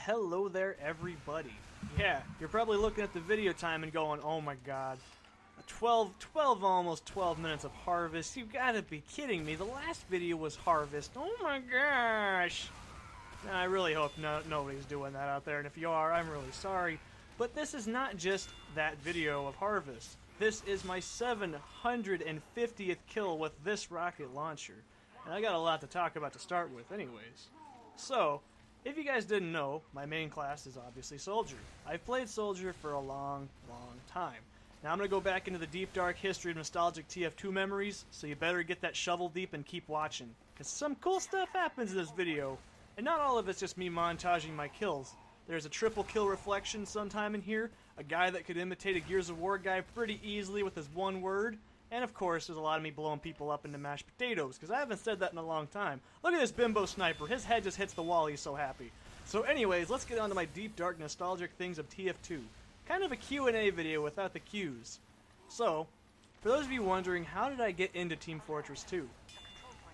hello there, everybody. Yeah, you're probably looking at the video time and going, oh my god, almost 12 minutes of Harvest. You gotta be kidding me. The last video was Harvest. Oh my gosh. Now, I really hope nobody's doing that out there, and if you are, I'm really sorry. But this is not just that video of Harvest. This is my 750th kill with this rocket launcher. And I got a lot to talk about to start with anyways. So, if you guys didn't know, my main class is obviously Soldier. I've played Soldier for a long time. Now I'm going to go back into the deep dark history of nostalgic TF2 memories, so you better get that shovel deep and keep watching. Because some cool stuff happens in this video. And not all of it's just me montaging my kills. There's a triple kill reflection sometime in here, a guy that could imitate a Gears of War guy pretty easily with his one word, and of course there's a lot of me blowing people up into mashed potatoes, because I haven't said that in a long time. Look at this bimbo sniper, his head just hits the wall, he's so happy. So anyways, let's get on to my deep dark nostalgic things of TF2. Kind of a Q&A video without the Q's. So, for those of you wondering, how did I get into Team Fortress 2?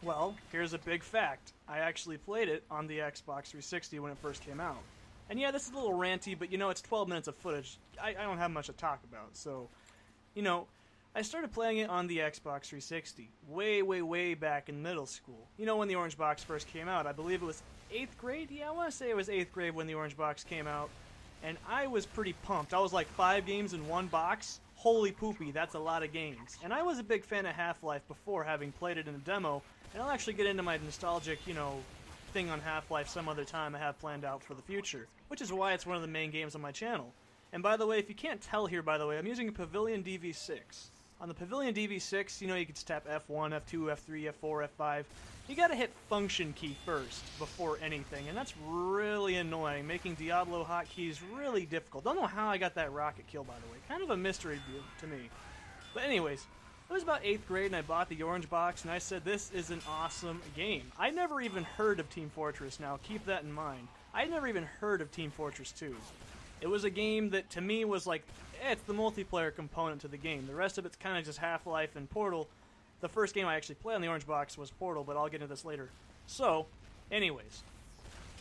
Well, here's a big fact. I actually played it on the Xbox 360 when it first came out. And yeah, this is a little ranty, but you know, it's 12 minutes of footage. I don't have much to talk about, so, you know, I started playing it on the Xbox 360, way back in middle school. You know, when the Orange Box first came out, I believe it was 8th grade? Yeah, I want to say it was 8th grade when the Orange Box came out. And I was pretty pumped. I was like 5 games in one box. Holy poopy, that's a lot of games. And I was a big fan of Half-Life before, having played it in a demo. And I'll actually get into my nostalgic, you know, thing on Half-Life some other time I have planned out for the future. Which is why it's one of the main games on my channel. And by the way, if you can't tell here, by the way, I'm using a Pavilion DV6. On the Pavilion DV6, you know, you can tap F1, F2, F3, F4, F5. You gotta hit function key first before anything, and that's really annoying. Making Diablo hotkeys really difficult. Don't know how I got that rocket kill, by the way. Kind of a mystery to me. But anyways, it was about 8th grade, and I bought the Orange Box, and I said, this is an awesome game. I never even heard of Team Fortress now. Keep that in mind. I never even heard of Team Fortress 2. It was a game that, to me, was like, it's the multiplayer component to the game. The rest of it's kind of just Half-Life and Portal. The first game I actually played on the Orange Box was Portal, but I'll get into this later. So, anyways,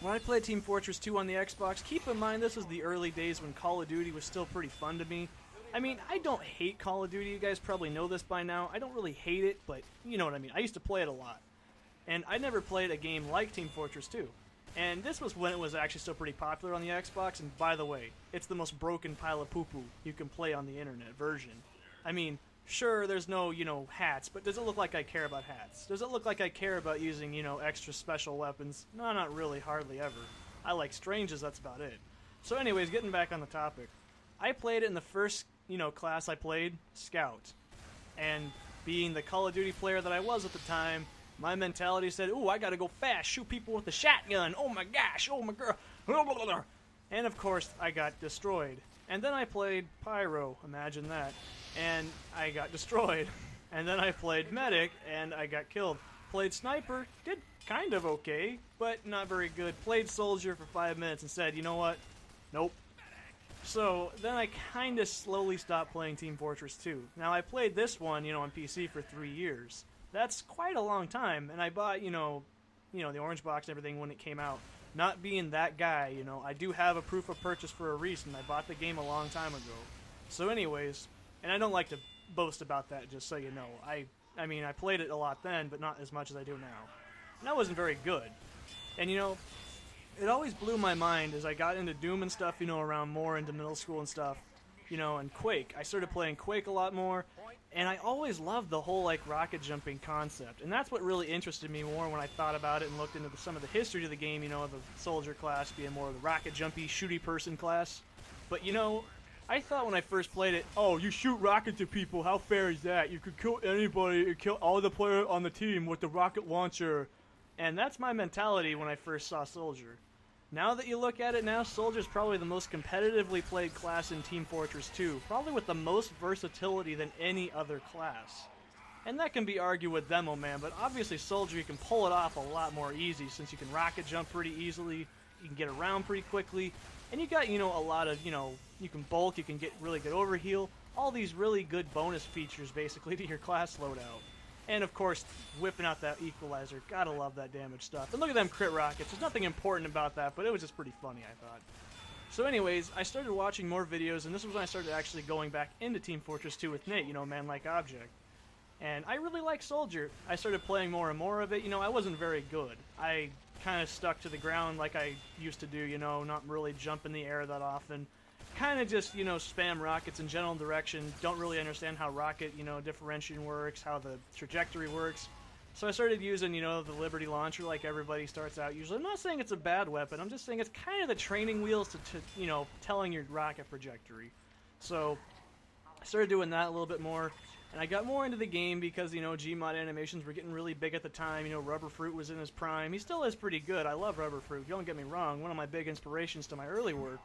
when I played Team Fortress 2 on the Xbox, keep in mind this was the early days when Call of Duty was still pretty fun to me. I mean, I don't hate Call of Duty. You guys probably know this by now. I don't really hate it, but you know what I mean. I used to play it a lot. And I never played a game like Team Fortress 2. And this was when it was actually still pretty popular on the Xbox, and by the way, it's the most broken pile of poo-poo you can play on the internet version. I mean, sure, there's no, you know, hats, but does it look like I care about hats? Does it look like I care about using, you know, extra special weapons? No, not really, hardly ever. I like Stranges, that's about it. So anyways, getting back on the topic. I played it in the first, you know, class I played, Scout. And being the Call of Duty player that I was at the time, my mentality said, ooh, I gotta go fast, shoot people with a shotgun, oh my gosh, oh my girl, blah, blah, blah. And of course, I got destroyed. And then I played Pyro, imagine that, and I got destroyed. And then I played Medic, and I got killed. Played Sniper, did kind of okay, but not very good. Played Soldier for 5 minutes and said, you know what, nope. So, then I kind of slowly stopped playing Team Fortress 2. Now, I played this one, you know, on PC for 3 years. That's quite a long time, and I bought, you know, the Orange Box and everything when it came out. Not being that guy, you know, I do have a proof of purchase for a reason. I bought the game a long time ago. So anyways, and I don't like to boast about that, just so you know. I mean, I played it a lot then, but not as much as I do now. And that wasn't very good. And, you know, it always blew my mind as I got into Doom and stuff, you know, around more into middle school and stuff. You know, and Quake. I started playing Quake a lot more, and I always loved the whole, like, rocket jumping concept. And that's what really interested me more when I thought about it and looked into some of the history of the game, you know, the Soldier class being more of the rocket jumpy, shooty person class. But, you know, I thought when I first played it, oh, you shoot rockets at people, how fair is that? You could kill anybody and kill all the players on the team with the rocket launcher. And that's my mentality when I first saw Soldier. Now that you look at it now, Soldier's probably the most competitively played class in Team Fortress 2, probably with the most versatility than any other class. And that can be argued with Demo Man, but obviously Soldier, you can pull it off a lot more easy since you can rocket jump pretty easily, you can get around pretty quickly, and you got, you know, a lot of, you know, you can bulk, you can get really good overheal, all these really good bonus features basically to your class loadout. And of course, whipping out that equalizer. Gotta love that damage stuff. And look at them crit rockets. There's nothing important about that, but it was just pretty funny, I thought. So anyways, I started watching more videos, and this was when I started actually going back into Team Fortress 2 with Nate, you know, Man-Like Object. And I really like Soldier. I started playing more and more of it. You know, I wasn't very good. I kind of stuck to the ground like I used to do, you know, not really jump in the air that often. Kind of just, you know, spam rockets in general direction. Don't really understand how rocket, you know, differentiation works, how the trajectory works. So I started using, you know, the Liberty Launcher like everybody starts out usually. I'm not saying it's a bad weapon. I'm just saying it's kind of the training wheels to you know, telling your rocket trajectory. So I started doing that a little bit more. And I got more into the game because, you know, Gmod animations were getting really big at the time. You know, Rubber Fruit was in his prime. He still is pretty good. I love Rubber Fruit. Don't get me wrong. One of my big inspirations to my early work.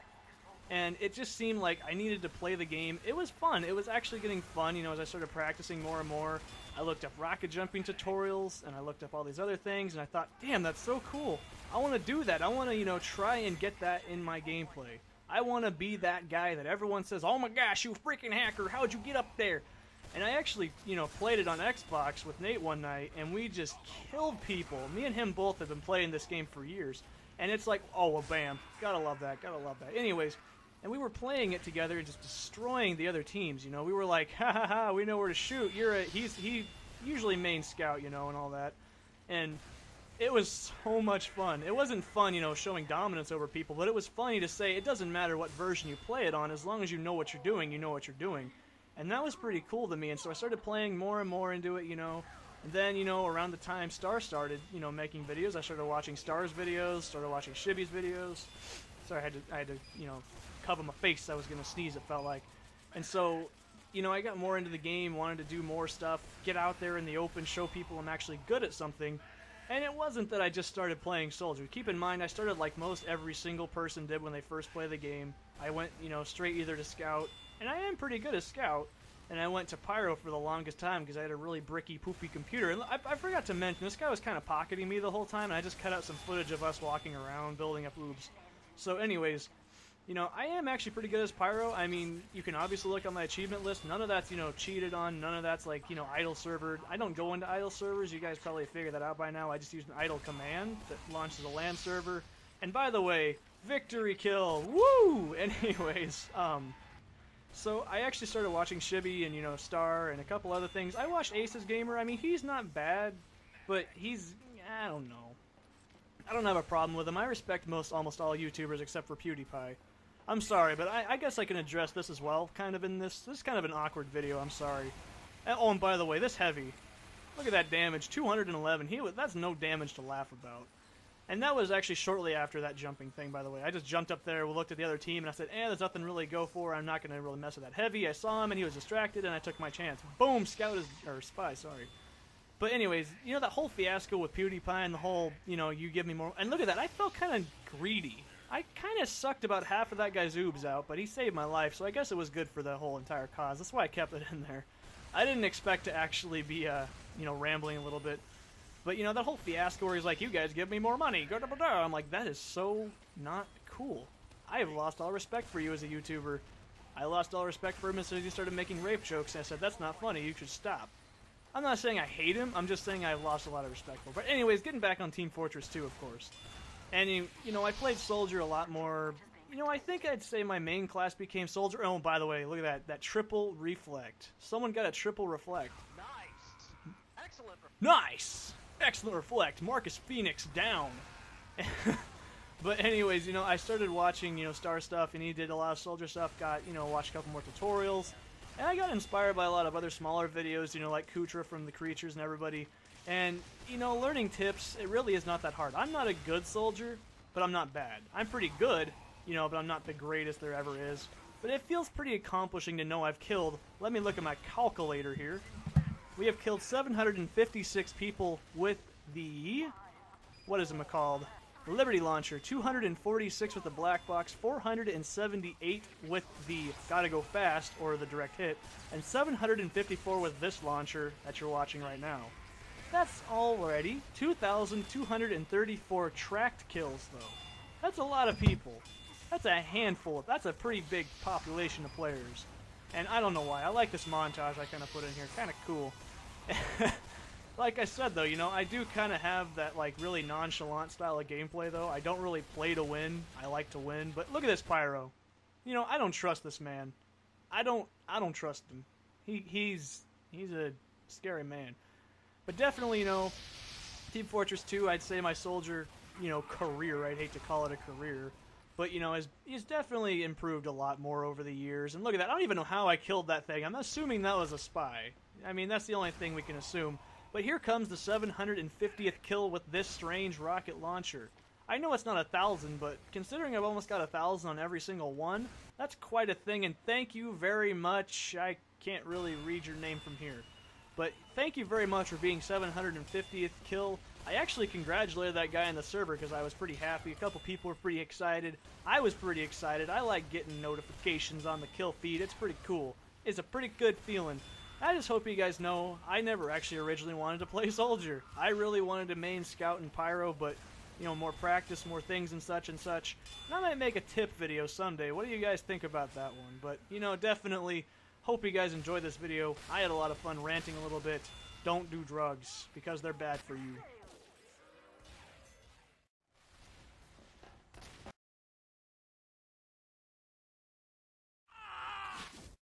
And it just seemed like I needed to play the game. It was fun. It was actually getting fun, you know, as I started practicing more and more. I looked up rocket jumping tutorials, and I looked up all these other things, and I thought, damn, that's so cool. I want to do that. I want to, you know, try and get that in my gameplay. I want to be that guy that everyone says, oh my gosh, you freaking hacker, how'd you get up there? And I actually, you know, played it on Xbox with Nate one night, and we just killed people. Me and him both have been playing this game for years. And it's like, oh, well, bam. Gotta love that, gotta love that. Anyways, and we were playing it together and just destroying the other teams, you know. We were like, ha ha ha, we know where to shoot. He usually main scout, you know, and all that. And it was so much fun. It wasn't fun, you know, showing dominance over people, but it was funny to say it doesn't matter what version you play it on, as long as you know what you're doing, you know what you're doing. And that was pretty cool to me, and so I started playing more and more into it, you know. And then, you know, around the time Star started, you know, making videos, I started watching Star's videos, started watching Shibby's videos. Sorry, I had to, you know, cover my face. I was going to sneeze, it felt like. And so, you know, I got more into the game, wanted to do more stuff, get out there in the open, show people I'm actually good at something. And it wasn't that I just started playing Soldier. Keep in mind, I started like most every single person did when they first play the game. I went, you know, straight either to Scout, and I am pretty good at Scout, and I went to Pyro for the longest time because I had a really bricky, poopy computer. And I forgot to mention, this guy was kind of pocketing me the whole time, and I just cut out some footage of us walking around, building up oobs. So anyways, you know, I am actually pretty good as Pyro. I mean, you can obviously look on my achievement list. None of that's, you know, cheated on. None of that's, like, you know, idle server. I don't go into idle servers. You guys probably figured that out by now. I just use an idle command that launches a LAN server. And by the way, victory kill. Woo! Anyways, so I actually started watching Shibby and, you know, Star and a couple other things. I watched Ace's Gamer. I mean, he's not bad, but he's, I don't know. I don't have a problem with him. I respect almost all YouTubers except for PewDiePie. I'm sorry, but I guess I can address this as well, kind of in this. This is kind of an awkward video, I'm sorry. Oh, and by the way, this heavy. Look at that damage, 211. That's no damage to laugh about. And that was actually shortly after that jumping thing, by the way. I just jumped up there, looked at the other team, and I said, there's nothing really to go for. I'm not going to really mess with that heavy. I saw him, and he was distracted, and I took my chance. Boom, Spy, sorry. But anyways, you know, that whole fiasco with PewDiePie and the whole, you know, you give me more... And look at that, I felt kind of greedy. I kind of sucked about half of that guy's oobs out, but he saved my life, so I guess it was good for the whole entire cause. That's why I kept it in there. I didn't expect to actually be, you know, rambling a little bit. But, you know, that whole fiasco where he's like, you guys give me more money. I'm like, that is so not cool. I have lost all respect for you as a YouTuber. I lost all respect for him as soon as he started making rape jokes, and I said, that's not funny, you should stop. I'm not saying I hate him, I'm just saying I've lost a lot of respect for him. But anyways, getting back on Team Fortress 2, of course. And, you know, I played Soldier a lot more. You know, I think I'd say my main class became Soldier. Oh, by the way, look at that triple reflect. Someone got a triple reflect. Nice. Excellent. Nice. Excellent reflect. Marcus Phoenix down. But anyways, you know, I started watching, you know, Star stuff, and he did a lot of Soldier stuff. Got, you know, watched a couple more tutorials. And I got inspired by a lot of other smaller videos, you know, like Kutra from the Creatures and everybody. And, you know, learning tips, it really is not that hard. I'm not a good soldier, but I'm not bad. I'm pretty good, you know, but I'm not the greatest there ever is. But it feels pretty accomplishing to know I've killed, let me look at my calculator here. We have killed 756 people with the, what is it called? Liberty Launcher, 246 with the black box, 478 with the gotta go fast, or the direct hit, and 754 with this launcher that you're watching right now. That's already 2,234 tracked kills, though. That's a lot of people. That's a handful. That's a pretty big population of players. And I don't know why. I like this montage I kind of put in here. Kind of cool. Like I said, though, you know, I do kind of have that, like, really nonchalant style of gameplay, though. I don't really play to win. I like to win. But look at this Pyro. You know, I don't trust this man. I don't trust him. He's a scary man. But definitely, you know, Team Fortress 2, I'd say my soldier, you know, career, I'd hate to call it a career, but, you know, he's definitely improved a lot more over the years. And look at that. I don't even know how I killed that thing. I'm assuming that was a spy. I mean, that's the only thing we can assume. But here comes the 750th kill with this strange rocket launcher. I know it's not 1,000, but considering I've almost got 1,000 on every single one, that's quite a thing, and thank you very much. I can't really read your name from here. But thank you very much for being 750th kill. I actually congratulated that guy on the server because I was pretty happy. A couple people were pretty excited. I was pretty excited. I like getting notifications on the kill feed. It's pretty cool. It's a pretty good feeling. I just hope you guys know I never actually originally wanted to play Soldier. I really wanted to main Scout and Pyro, but, you know, more practice, more things and such and such. And I might make a tip video someday. What do you guys think about that one? But, you know, definitely hope you guys enjoyed this video. I had a lot of fun ranting a little bit. Don't do drugs, because they're bad for you.